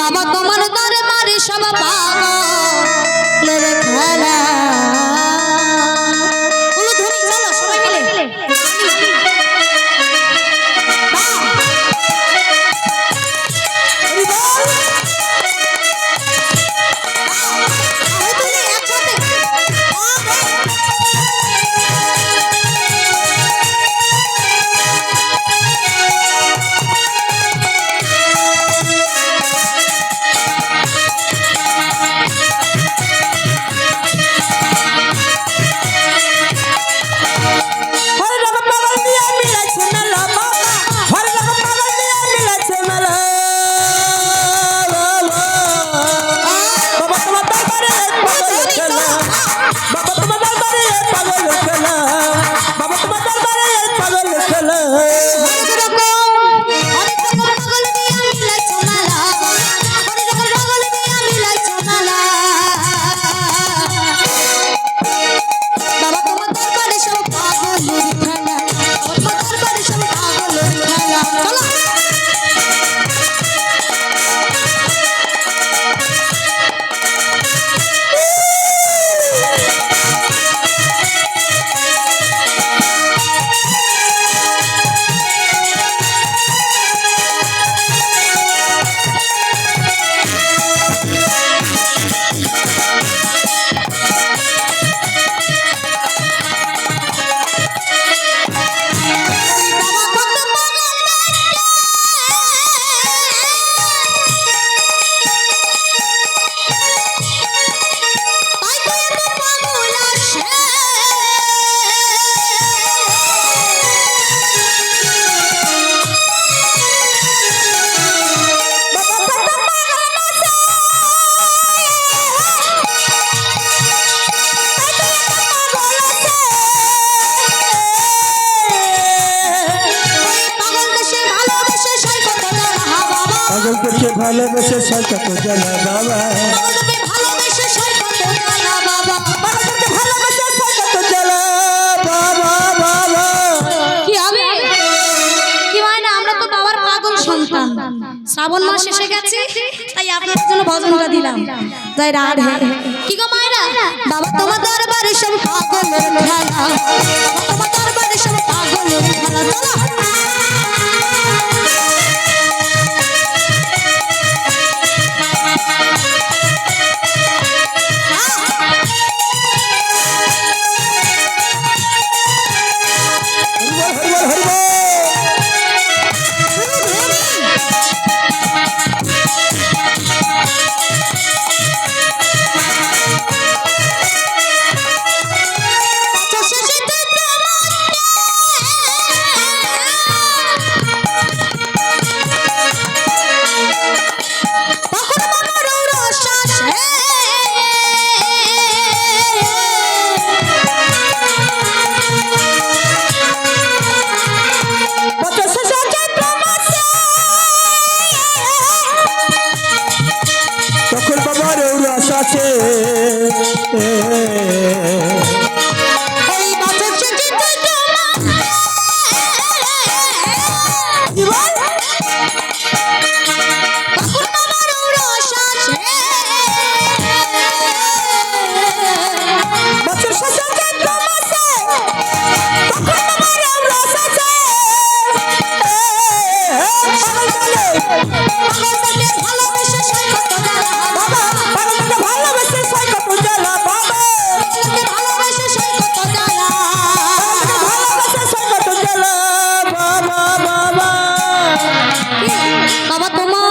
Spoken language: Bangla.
বাবা তোমার দরবারে সব পাগলের খেলা। বলো ধনী চলো সবাই মিলে ভালোবেসে সৈকত জ্বালা বাবা ভালোবেসে সৈকত জ্বালা বাবা ভালোবেসে সৈকত জ্বালা বাবা বাবা। কি হবে কি হয় না, আমরা তো বাবার পাগল সন্তান। শ্রাবণ মাস এসে গেছে তাই আপনাদের জন্য ভজনটা দিলাম। জয় রাধে। কি গো মায়েরা, বাবা তোমার দরবারে সব পাগলের খেলা, তোমার দরবারে সব পাগলের খেলা। চলো বাবা তোমার